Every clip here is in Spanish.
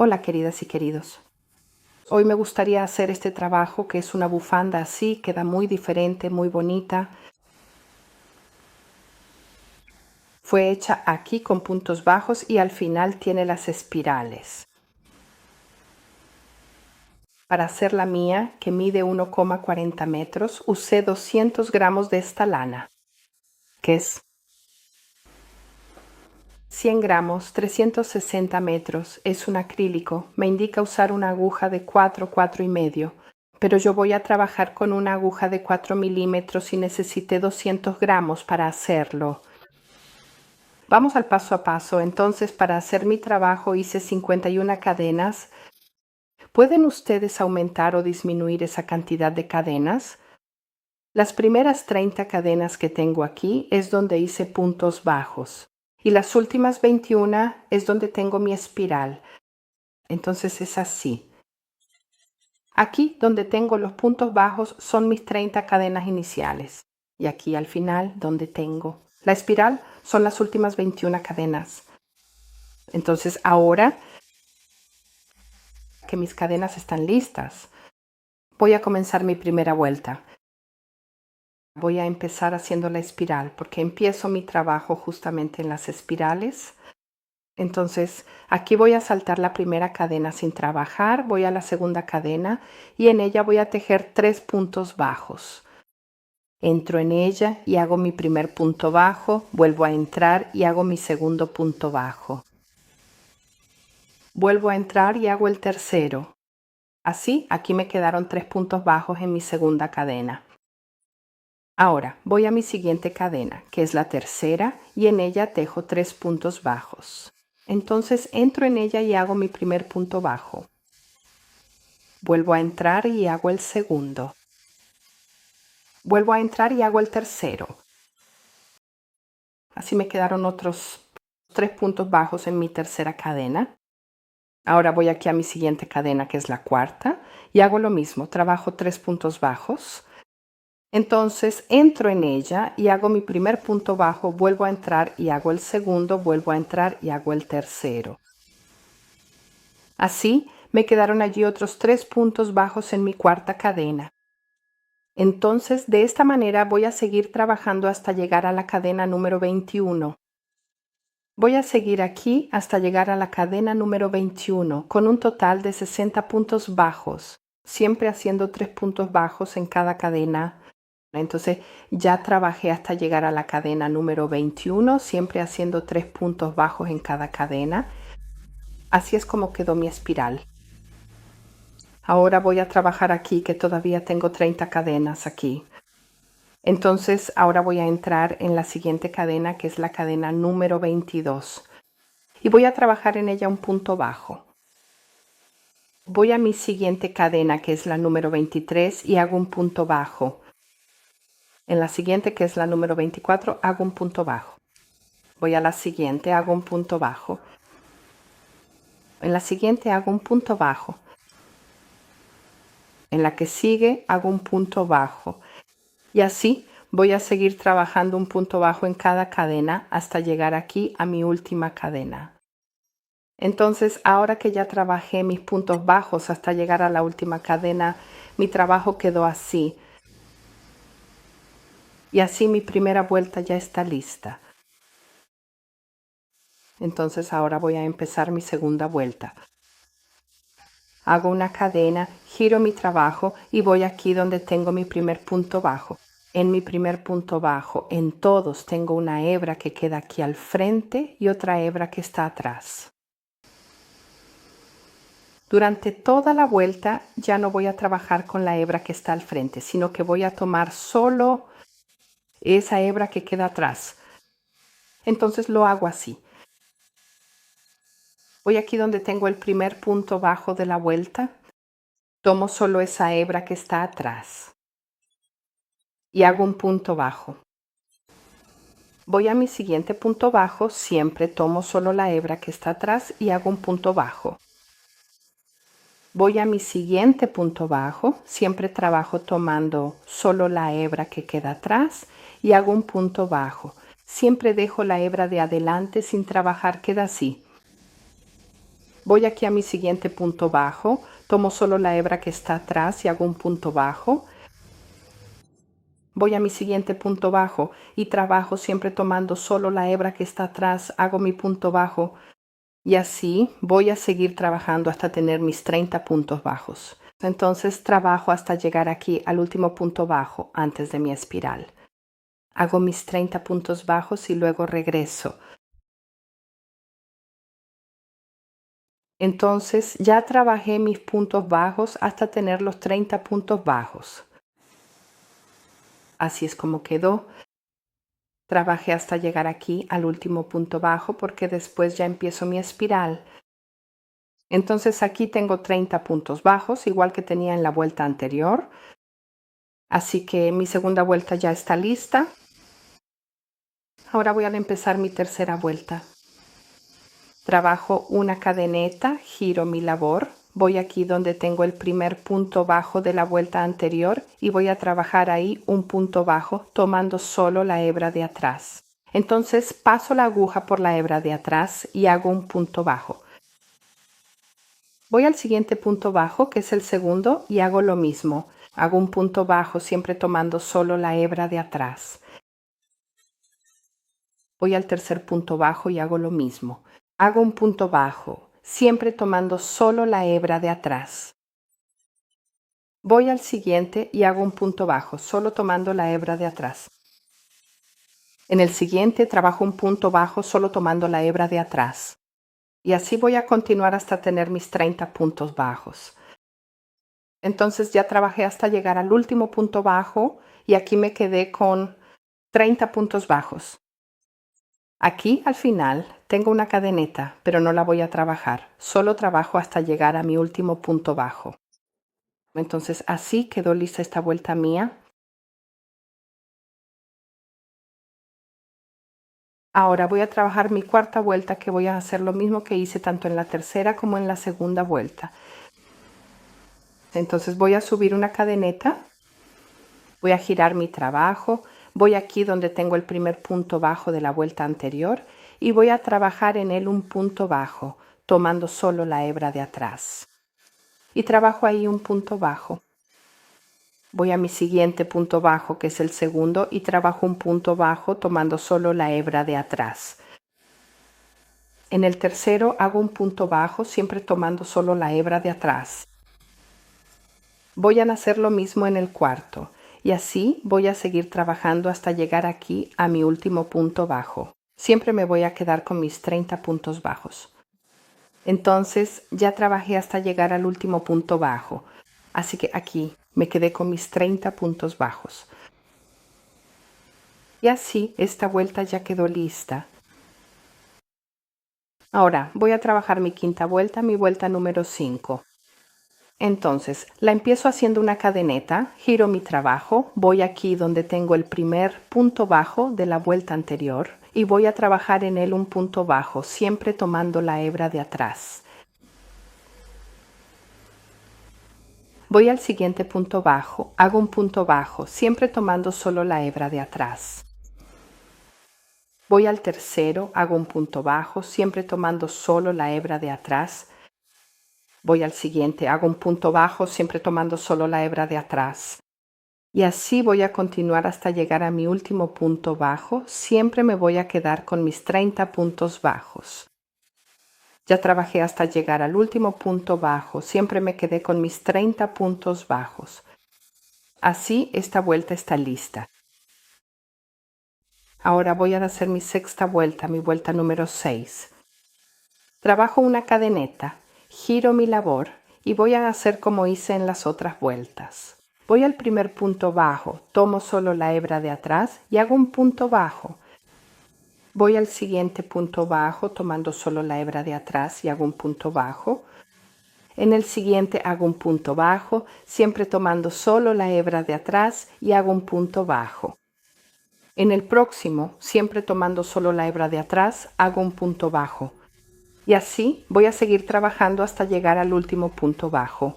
Hola queridas y queridos. Hoy me gustaría hacer este trabajo que es una bufanda así, queda muy diferente, muy bonita. Fue hecha aquí con puntos bajos y al final tiene las espirales. Para hacer la mía, que mide 1,40 metros, usé 200 gramos de esta lana, que es 100 gramos, 360 metros, es un acrílico. Me indica usar una aguja de 4, 4,5. Pero yo voy a trabajar con una aguja de 4 milímetros y necesité 200 gramos para hacerlo. Vamos al paso a paso. Entonces, para hacer mi trabajo hice 51 cadenas. ¿Pueden ustedes aumentar o disminuir esa cantidad de cadenas? Las primeras 30 cadenas que tengo aquí es donde hice puntos bajos. Y las últimas 21 es donde tengo mi espiral. Entonces es así. Aquí donde tengo los puntos bajos son mis 30 cadenas iniciales. Y aquí al final donde tengo la espiral son las últimas 21 cadenas. Entonces ahora que mis cadenas están listas, voy a comenzar mi primera vuelta. Voy a empezar haciendo la espiral porque empiezo mi trabajo justamente en las espirales. Entonces aquí voy a saltar la primera cadena sin trabajar, voy a la segunda cadena y en ella voy a tejer 3 puntos bajos. Entro en ella y hago mi primer punto bajo, vuelvo a entrar y hago mi segundo punto bajo. Vuelvo a entrar y hago el tercero. Así, aquí me quedaron 3 puntos bajos en mi segunda cadena. Ahora voy a mi siguiente cadena, que es la tercera, y en ella tejo 3 puntos bajos. Entonces entro en ella y hago mi primer punto bajo. Vuelvo a entrar y hago el segundo. Vuelvo a entrar y hago el tercero. Así me quedaron otros 3 puntos bajos en mi tercera cadena. Ahora voy aquí a mi siguiente cadena, que es la cuarta, y hago lo mismo, trabajo 3 puntos bajos. Entonces entro en ella y hago mi primer punto bajo, vuelvo a entrar y hago el segundo, vuelvo a entrar y hago el tercero. Así me quedaron allí otros 3 puntos bajos en mi cuarta cadena. Entonces de esta manera voy a seguir trabajando hasta llegar a la cadena número 21. Voy a seguir aquí hasta llegar a la cadena número 21 con un total de 60 puntos bajos, siempre haciendo 3 puntos bajos en cada cadena. Entonces ya trabajé hasta llegar a la cadena número 21, siempre haciendo 3 puntos bajos en cada cadena. Así es como quedó mi espiral. Ahora voy a trabajar aquí, que todavía tengo 30 cadenas aquí. Entonces ahora voy a entrar en la siguiente cadena, que es la cadena número 22. Y voy a trabajar en ella un punto bajo. Voy a mi siguiente cadena, que es la número 23, y hago un punto bajo. En la siguiente, que es la número 24, hago un punto bajo. Voy a la siguiente, hago un punto bajo. En la siguiente hago un punto bajo. En la que sigue hago un punto bajo. Y así voy a seguir trabajando un punto bajo en cada cadena hasta llegar aquí a mi última cadena. Entonces, ahora que ya trabajé mis puntos bajos hasta llegar a la última cadena, mi trabajo quedó así. Y así mi primera vuelta ya está lista. Entonces ahora voy a empezar mi segunda vuelta. Hago una cadena, giro mi trabajo y voy aquí donde tengo mi primer punto bajo. En mi primer punto bajo, en todos tengo una hebra que queda aquí al frente y otra hebra que está atrás. Durante toda la vuelta ya no voy a trabajar con la hebra que está al frente, sino que voy a tomar solo esa hebra que queda atrás. Entonces lo hago así. Voy aquí donde tengo el primer punto bajo de la vuelta, tomo solo esa hebra que está atrás y hago un punto bajo. Voy a mi siguiente punto bajo, siempre tomo solo la hebra que está atrás y hago un punto bajo. Voy a mi siguiente punto bajo, siempre trabajo tomando solo la hebra que queda atrás y hago un punto bajo. Siempre dejo la hebra de adelante sin trabajar, queda así. Voy aquí a mi siguiente punto bajo, tomo solo la hebra que está atrás y hago un punto bajo. Voy a mi siguiente punto bajo y trabajo siempre tomando solo la hebra que está atrás, hago mi punto bajo y así voy a seguir trabajando hasta tener mis 30 puntos bajos. Entonces trabajo hasta llegar aquí al último punto bajo antes de mi espiral. Hago mis 30 puntos bajos y luego regreso. Entonces ya trabajé mis puntos bajos hasta tener los 30 puntos bajos. Así es como quedó. Trabajé hasta llegar aquí al último punto bajo porque después ya empiezo mi espiral. Entonces aquí tengo 30 puntos bajos, igual que tenía en la vuelta anterior. Así que mi segunda vuelta ya está lista. Ahora voy a empezar mi tercera vuelta. Trabajo una cadeneta, giro mi labor. Voy aquí donde tengo el primer punto bajo de la vuelta anterior y voy a trabajar ahí un punto bajo tomando solo la hebra de atrás. Entonces paso la aguja por la hebra de atrás y hago un punto bajo. Voy al siguiente punto bajo, que es el segundo, y hago lo mismo. Hago un punto bajo siempre tomando solo la hebra de atrás. Voy al tercer punto bajo y hago lo mismo. Hago un punto bajo, siempre tomando solo la hebra de atrás. Voy al siguiente y hago un punto bajo, solo tomando la hebra de atrás. En el siguiente trabajo un punto bajo, solo tomando la hebra de atrás. Y así voy a continuar hasta tener mis 30 puntos bajos. Entonces ya trabajé hasta llegar al último punto bajo y aquí me quedé con 30 puntos bajos. Aquí al final tengo una cadeneta, pero no la voy a trabajar. Solo trabajo hasta llegar a mi último punto bajo. Entonces así quedó lista esta vuelta mía. Ahora voy a trabajar mi cuarta vuelta, que voy a hacer lo mismo que hice tanto en la tercera como en la segunda vuelta. Entonces voy a subir una cadeneta, voy a girar mi trabajo, voy aquí donde tengo el primer punto bajo de la vuelta anterior y voy a trabajar en él un punto bajo, tomando solo la hebra de atrás. Y trabajo ahí un punto bajo. Voy a mi siguiente punto bajo, que es el segundo, y trabajo un punto bajo tomando solo la hebra de atrás. En el tercero hago un punto bajo, siempre tomando solo la hebra de atrás. Voy a hacer lo mismo en el cuarto, y así voy a seguir trabajando hasta llegar aquí a mi último punto bajo. Siempre me voy a quedar con mis 30 puntos bajos. Entonces ya trabajé hasta llegar al último punto bajo, así que aquí me quedé con mis 30 puntos bajos. Y así esta vuelta ya quedó lista. Ahora voy a trabajar mi quinta vuelta, mi vuelta número 5. Entonces la empiezo haciendo una cadeneta, giro mi trabajo, voy aquí donde tengo el primer punto bajo de la vuelta anterior y voy a trabajar en él un punto bajo, siempre tomando la hebra de atrás. Voy al siguiente punto bajo, hago un punto bajo, siempre tomando solo la hebra de atrás. Voy al tercero, hago un punto bajo, siempre tomando solo la hebra de atrás. Voy al siguiente, hago un punto bajo, siempre tomando solo la hebra de atrás. Y así voy a continuar hasta llegar a mi último punto bajo. Siempre me voy a quedar con mis 30 puntos bajos. Ya trabajé hasta llegar al último punto bajo. Siempre me quedé con mis 30 puntos bajos. Así esta vuelta está lista. Ahora voy a hacer mi sexta vuelta, mi vuelta número 6. Trabajo una cadeneta, giro mi labor y voy a hacer como hice en las otras vueltas. Voy al primer punto bajo, tomo solo la hebra de atrás y hago un punto bajo. Voy al siguiente punto bajo tomando solo la hebra de atrás y hago un punto bajo. En el siguiente hago un punto bajo, siempre tomando solo la hebra de atrás y hago un punto bajo. En el próximo, siempre tomando solo la hebra de atrás, hago un punto bajo. Y así voy a seguir trabajando hasta llegar al último punto bajo.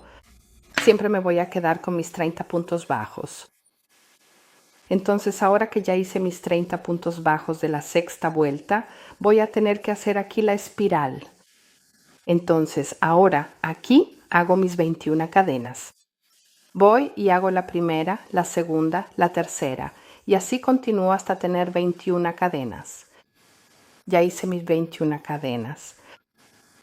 Siempre me voy a quedar con mis 30 puntos bajos. Entonces ahora que ya hice mis 30 puntos bajos de la sexta vuelta, voy a tener que hacer aquí la espiral. Entonces, ahora aquí hago mis 21 cadenas. Voy y hago la primera, la segunda, la tercera, y así continúo hasta tener 21 cadenas. Ya hice mis 21 cadenas.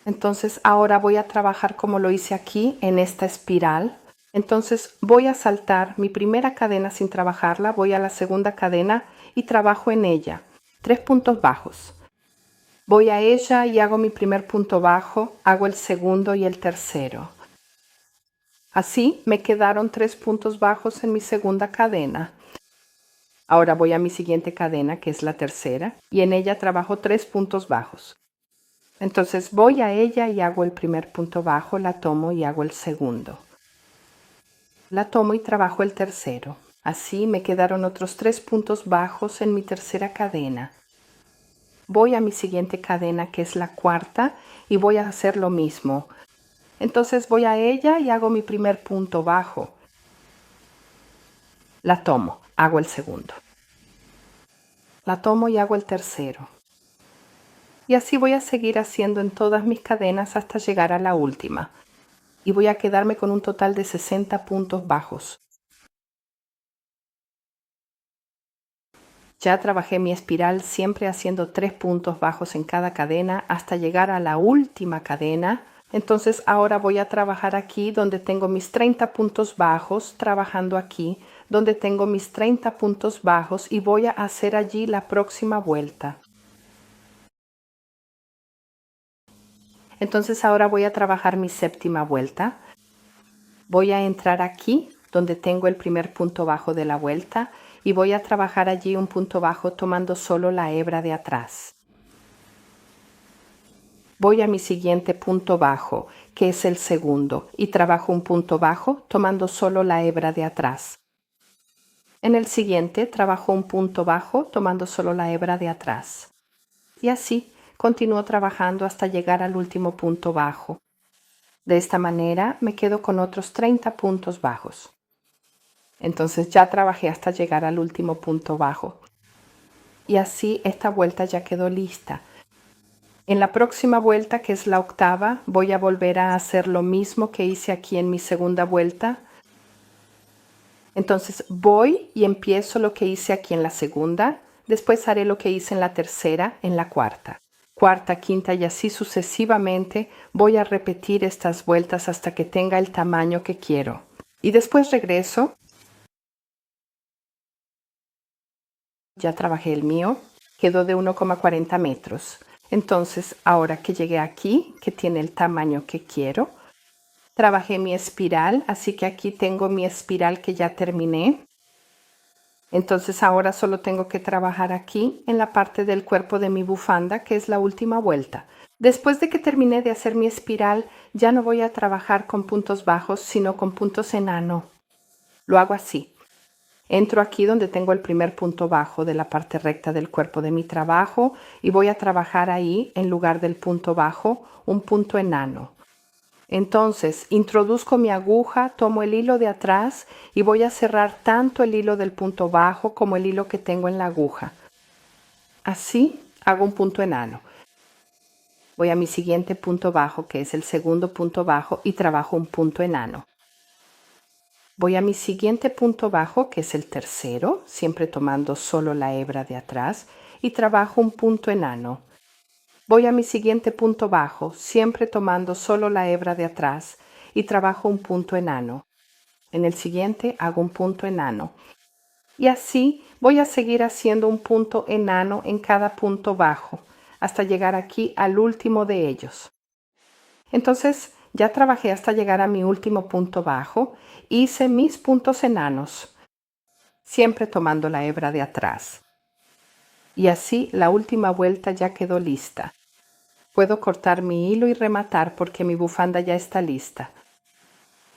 Entonces, ahora voy a trabajar como lo hice aquí, en esta espiral. Entonces, voy a saltar mi primera cadena sin trabajarla, voy a la segunda cadena y trabajo en ella. 3 puntos bajos. Voy a ella y hago mi primer punto bajo, hago el segundo y el tercero. Así me quedaron 3 puntos bajos en mi segunda cadena. Ahora voy a mi siguiente cadena, que es la tercera, y en ella trabajo 3 puntos bajos. Entonces voy a ella y hago el primer punto bajo, la tomo y hago el segundo. La tomo y trabajo el tercero. Así me quedaron otros 3 puntos bajos en mi tercera cadena. Voy a mi siguiente cadena, que es la cuarta, y voy a hacer lo mismo. Entonces voy a ella y hago mi primer punto bajo. La tomo, hago el segundo. La tomo y hago el tercero. Y así voy a seguir haciendo en todas mis cadenas hasta llegar a la última. Y voy a quedarme con un total de 60 puntos bajos. Ya trabajé mi espiral siempre haciendo 3 puntos bajos en cada cadena hasta llegar a la última cadena. Entonces ahora voy a trabajar aquí donde tengo mis 30 puntos bajos, trabajando aquí donde tengo mis 30 puntos bajos y voy a hacer allí la próxima vuelta. Entonces ahora voy a trabajar mi séptima vuelta. Voy a entrar aquí donde tengo el primer punto bajo de la vuelta y voy a trabajar allí un punto bajo tomando solo la hebra de atrás. Voy a mi siguiente punto bajo, que es el segundo, y trabajo un punto bajo tomando solo la hebra de atrás. En el siguiente trabajo un punto bajo tomando solo la hebra de atrás. Y así continúo trabajando hasta llegar al último punto bajo. De esta manera me quedo con otros 30 puntos bajos. Entonces ya trabajé hasta llegar al último punto bajo. Y así esta vuelta ya quedó lista. En la próxima vuelta, que es la octava, voy a volver a hacer lo mismo que hice aquí en mi segunda vuelta. Entonces voy y empiezo lo que hice aquí en la segunda. Después haré lo que hice en la tercera, en la cuarta. Cuarta, quinta y así sucesivamente voy a repetir estas vueltas hasta que tenga el tamaño que quiero. Y después regreso. Ya trabajé el mío, quedó de 1,40 metros. Entonces, ahora que llegué aquí, que tiene el tamaño que quiero, trabajé mi espiral, así que aquí tengo mi espiral que ya terminé. Entonces ahora solo tengo que trabajar aquí en la parte del cuerpo de mi bufanda, que es la última vuelta. Después de que terminé de hacer mi espiral, ya no voy a trabajar con puntos bajos, sino con puntos enano. Lo hago así. Entro aquí donde tengo el primer punto bajo de la parte recta del cuerpo de mi trabajo y voy a trabajar ahí, en lugar del punto bajo, un punto enano. Entonces, introduzco mi aguja, tomo el hilo de atrás y voy a cerrar tanto el hilo del punto bajo como el hilo que tengo en la aguja. Así hago un punto enano. Voy a mi siguiente punto bajo, que es el segundo punto bajo, y trabajo un punto enano. Voy a mi siguiente punto bajo, que es el tercero, siempre tomando solo la hebra de atrás, y trabajo un punto enano. Voy a mi siguiente punto bajo, siempre tomando solo la hebra de atrás, y trabajo un punto enano. En el siguiente hago un punto enano. Y así voy a seguir haciendo un punto enano en cada punto bajo, hasta llegar aquí al último de ellos. Entonces, ya trabajé hasta llegar a mi último punto bajo, hice mis puntos enanos, siempre tomando la hebra de atrás. Y así la última vuelta ya quedó lista. Puedo cortar mi hilo y rematar porque mi bufanda ya está lista.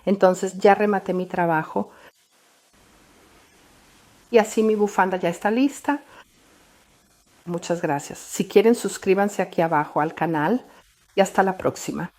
Entonces ya rematé mi trabajo y así mi bufanda ya está lista. Muchas gracias. Si quieren, suscríbanse aquí abajo al canal y hasta la próxima.